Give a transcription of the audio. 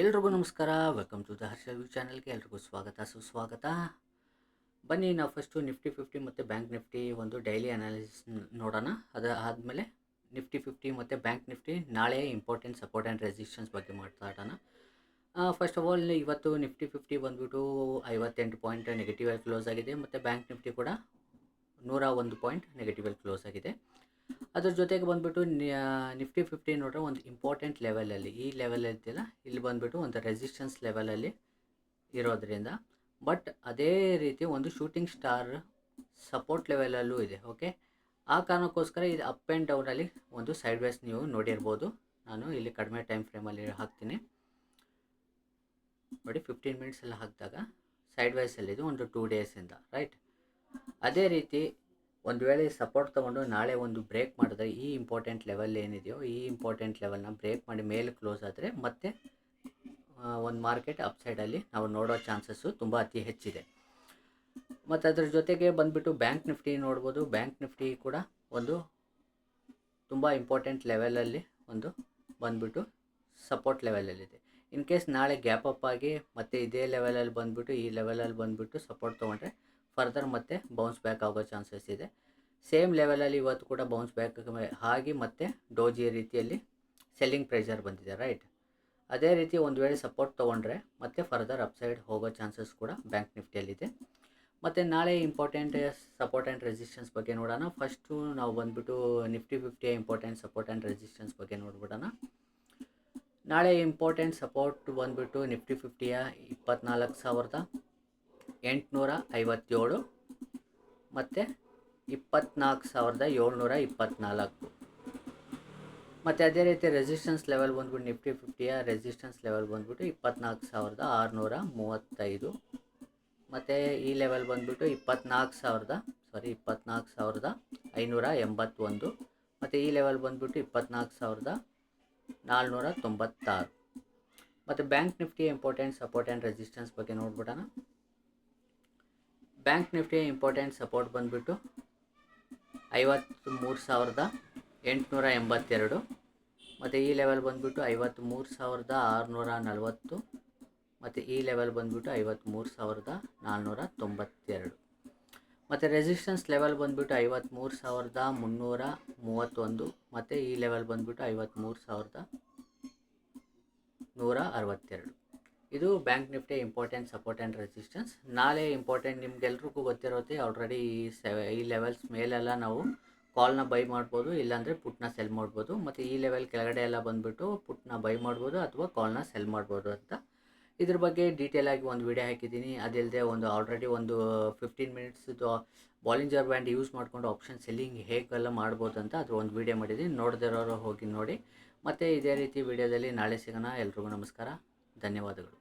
ಎಲ್ರಿಗೂ ನಮಸ್ಕಾರ. Welcome to the Harshal ಚಾನಲ್ಗೆ ಎಲ್ರಿಗೂ ಸ್ವಾಗತ ಸುಸ್ವಾಗತ. ಬನ್ನಿ ನಾವು ಫಸ್ಟು ನಿಫ್ಟಿ 50 ಮತ್ತು ಬ್ಯಾಂಕ್ ನಿಫ್ಟಿ ಒಂದು ಡೈಲಿ ಅನಾಲಿಸಿಸ್ ನೋಡೋಣ. ಆದಮೇಲೆ ನಿಫ್ಟಿ 50 ಮತ್ತು ಬ್ಯಾಂಕ್ ನಿಫ್ಟಿ ನಾಳೆ ಇಂಪಾರ್ಟೆಂಟ್ ಸಪೋರ್ಟ್ ಆ್ಯಂಡ್ ರೆಸಿಸ್ಟೆನ್ಸ್ ಬಗ್ಗೆ ಮಾತಾಡೋಣ. ಫಸ್ಟ್ ಆಫ್ ಆಲ್ ಇವತ್ತು ನಿಫ್ಟಿ 50 ಬಂದುಬಿಟ್ಟು 58 ಪಾಯಿಂಟ್ ನೆಗೆಟಿವಲ್ಲಿ ಕ್ಲೋಸ್ ಆಗಿದೆ ಮತ್ತು ಬ್ಯಾಂಕ್ ನಿಫ್ಟಿ ಕೂಡ 101 ಪಾಯಿಂಟ್ ನೆಗೆಟಿವಲ್ಲಿ ಕ್ಲೋಸ್ ಆಗಿದೆ. ಅದ್ರ ಜೊತೆಗೆ ಬಂದುಬಿಟ್ಟು ನಿಫ್ಟಿ 50 ನೋಡ್ರೆ ಒಂದು ಇಂಪಾರ್ಟೆಂಟ್ ಲೆವೆಲಲ್ಲಿ ಈ ಲೆವೆಲ್ ಇರ್ತಿಲ್ಲ, ಇಲ್ಲಿ ಬಂದುಬಿಟ್ಟು ಒಂದು ರೆಸಿಸ್ಟೆನ್ಸ್ ಲೆವೆಲಲ್ಲಿ ಇರೋದ್ರಿಂದ, ಬಟ್ ಅದೇ ರೀತಿ ಒಂದು ಶೂಟಿಂಗ್ ಸ್ಟಾರ್ ಸಪೋರ್ಟ್ ಲೆವೆಲಲ್ಲೂ ಇದೆ. ಓಕೆ, ಆ ಕಾರಣಕ್ಕೋಸ್ಕರ ಇದು ಅಪ್ ಆ್ಯಂಡ್ ಡೌನಲ್ಲಿ ಒಂದು ಸೈಡ್ ವೇಸ್ ನೀವು ನೋಡಿರ್ಬೋದು. ನಾನು ಇಲ್ಲಿ ಕಡಿಮೆ ಟೈಮ್ ಫ್ರೇಮಲ್ಲಿ ಹಾಕ್ತೀನಿ ನೋಡಿ. 15 ಮಿನಿಟ್ಸ್ ಎಲ್ಲ ಹಾಕಿದಾಗ ಸೈಡ್ ವೈಸಲ್ಲಿದೆ ಒಂದು 2 ಡೇಸಿಂದ, ರೈಟ್. ಅದೇ ರೀತಿ ಒಂದು ವೇಳೆ ಸಪೋರ್ಟ್ ತೊಗೊಂಡು ನಾಳೆ ಒಂದು ಬ್ರೇಕ್ ಮಾಡಿದ್ರೆ ಈ ಇಂಪಾರ್ಟೆಂಟ್ ಲೆವೆಲ್ ಏನಿದೆಯೋ ಈ ಇಂಪಾರ್ಟೆಂಟ್ ಲೆವೆಲ್ನ ಬ್ರೇಕ್ ಮಾಡಿ ಮೇಲೆ ಕ್ಲೋಸ್ ಆದರೆ ಮತ್ತೆ ಒಂದು ಮಾರ್ಕೆಟ್ ಅಪ್ಸೈಡಲ್ಲಿ ನಾವು ನೋಡೋ ಚಾನ್ಸಸ್ಸು ತುಂಬ ಅತಿ ಹೆಚ್ಚಿದೆ. ಮತ್ತು ಅದ್ರ ಜೊತೆಗೆ ಬಂದುಬಿಟ್ಟು ಬ್ಯಾಂಕ್ ನಿಫ್ಟಿ ನೋಡ್ಬೋದು. ಬ್ಯಾಂಕ್ ನಿಫ್ಟಿ ಕೂಡ ಒಂದು ತುಂಬ ಇಂಪಾರ್ಟೆಂಟ್ ಲೆವೆಲಲ್ಲಿ ಒಂದು ಬಂದುಬಿಟ್ಟು ಸಪೋರ್ಟ್ ಲೆವೆಲಲ್ಲಿದೆ. ಇನ್ ಕೇಸ್ ನಾಳೆ ಗ್ಯಾಪ್ ಅಪ್ ಆಗಿ ಮತ್ತು ಇದೇ ಲೆವೆಲಲ್ಲಿ ಬಂದುಬಿಟ್ಟು ಈ ಲೆವೆಲಲ್ಲಿ ಬಂದುಬಿಟ್ಟು ಸಪೋರ್ಟ್ ತೊಗೊಂಡ್ರೆ ಫರ್ದರ್ ಮತ್ತೆ ಬೌನ್ಸ್ ಬ್ಯಾಕ್ ಆಗೋ ಚಾನ್ಸಸ್ ಇದೆ. ಸೇಮ್ ಲೆವೆಲಲ್ಲಿ ಇವತ್ತು ಕೂಡ ಬೌನ್ಸ್ ಬ್ಯಾಕ್ ಆಗಿ ಮತ್ತೆ ಡೋಜಿ ರೀತಿಯಲ್ಲಿ ಸೆಲ್ಲಿಂಗ್ ಪ್ರೆಷರ್ ಬಂದಿದೆ, ರೈಟ್. ಅದೇ ರೀತಿ ಒಂದು ವೇಳೆ ಸಪೋರ್ಟ್ ತೊಗೊಂಡ್ರೆ ಮತ್ತೆ ಫರ್ದರ್ ಅಪ್ಸೈಡ್ ಹೋಗೋ ಚಾನ್ಸಸ್ ಕೂಡ ಬ್ಯಾಂಕ್ ನಿಫ್ಟಿಯಲ್ಲಿದೆ. ಮತ್ತು ನಾಳೆ ಇಂಪಾರ್ಟೆಂಟ್ ಸಪೋರ್ಟ್ ಆ್ಯಂಡ್ ರೆಸಿಸ್ಟೆನ್ಸ್ ಬಗ್ಗೆ ನೋಡೋಣ. ಫಸ್ಟು ನಾವು ಬಂದುಬಿಟ್ಟು Nifty 50 important support and resistance ಬಗ್ಗೆ ನೋಡ್ಬಿಡೋಣ. ನಾಳೆ ಇಂಪಾರ್ಟೆಂಟ್ ಸಪೋರ್ಟ್ ಬಂದುಬಿಟ್ಟು ನಿಫ್ಟಿ 50ಯ 24,857 ಮತ್ತು 24,724. ಮತ್ತು ಅದೇ ರೀತಿ ರೆಸಿಸ್ಟೆನ್ಸ್ ಲೆವೆಲ್ ಬಂದುಬಿಟ್ಟು ನಿಫ್ಟಿ 50ಯ ರೆಸಿಸ್ಟೆನ್ಸ್ ಲೆವೆಲ್ ಬಂದುಬಿಟ್ಟು 24,635 ಮತ್ತು ಈ ಲೆವೆಲ್ ಬಂದುಬಿಟ್ಟು 24,581 ಮತ್ತು ಈ ಲೆವೆಲ್ ಬಂದುಬಿಟ್ಟು 24,496. ಮತ್ತು ಬ್ಯಾಂಕ್ ನಿಫ್ಟಿಯ ಇಂಪಾರ್ಟೆಂಟ್ ಸಪೋರ್ಟ್ ಆ್ಯಂಡ್ ರೆಸಿಸ್ಟೆನ್ಸ್ ಬಗ್ಗೆ ನೋಡ್ಬಿಡೋಣ. ಬ್ಯಾಂಕ್ ನಿಫ್ಟಿಯ ಇಂಪಾರ್ಟೆಂಟ್ ಸಪೋರ್ಟ್ ಬಂದುಬಿಟ್ಟು 53,882 ಮತ್ತು ಈ ಲೆವೆಲ್ ಬಂದುಬಿಟ್ಟು 53,640 ಮತ್ತು ಈ ಲೆವೆಲ್ ಬಂದುಬಿಟ್ಟು 53,492. ಮತ್ತು ರೆಸಿಸ್ಟೆನ್ಸ್ ಲೆವೆಲ್ ಬಂದುಬಿಟ್ಟು 53,331 ಮತ್ತು ಈ ಲೆವೆಲ್ ಬಂದುಬಿಟ್ಟು 53,162. ಇದು bank Nifty important support and resistance. ನಾಳೆ ಇಂಪಾರ್ಟೆಂಟ್ ನಿಮ್ಗೆಲ್ರಿಗೂ ಗೊತ್ತಿರುತ್ತೆ ಆಲ್ರೆಡಿ. ಈ ಲೆವೆಲ್ಸ್ ಮೇಲೆಲ್ಲ ನಾವು ಕಾಲ್ನ ಬೈ ಮಾಡ್ಬೋದು, ಇಲ್ಲಾಂದರೆ ಪುಟ್ನ ಸೆಲ್ ಮಾಡ್ಬೋದು. ಮತ್ತು ಈ ಲೆವೆಲ್ ಕೆಳಗಡೆ ಎಲ್ಲ ಬಂದುಬಿಟ್ಟು ಪುಟ್ನ ಬೈ ಮಾಡ್ಬೋದು ಅಥವಾ ಕಾಲ್ನ ಸೆಲ್ ಮಾಡ್ಬೋದು ಅಂತ ಇದ್ರ ಬಗ್ಗೆ ಡೀಟೇಲ್ ಆಗಿ ಒಂದು ವಿಡಿಯೋ ಹಾಕಿದ್ದೀನಿ. ಅದಿಲ್ಲದೆ ಒಂದು ಆಲ್ರೆಡಿ ಒಂದು 15 ಮಿನಿಟ್ಸ್ದು ಬಾಲಿಂಜರ್ ಬ್ಯಾಂಡ್ ಯೂಸ್ ಮಾಡಿಕೊಂಡು ಆಪ್ಷನ್ ಸೆಲ್ಲಿಂಗ್ ಹೇಗೆಲ್ಲ ಮಾಡ್ಬೋದು ಅಂತ ಅದ್ರ ಒಂದು ವಿಡಿಯೋ ಮಾಡಿದ್ದೀನಿ. ನೋಡದಿರೋರು ಹೋಗಿ ನೋಡಿ. ಮತ್ತು ಇದೇ ರೀತಿ ವಿಡಿಯೋದಲ್ಲಿ ನಾಳೆ ಸಿಗೋಣ. ಎಲ್ರಿಗೂ ನಮಸ್ಕಾರ, ಧನ್ಯವಾದಗಳು.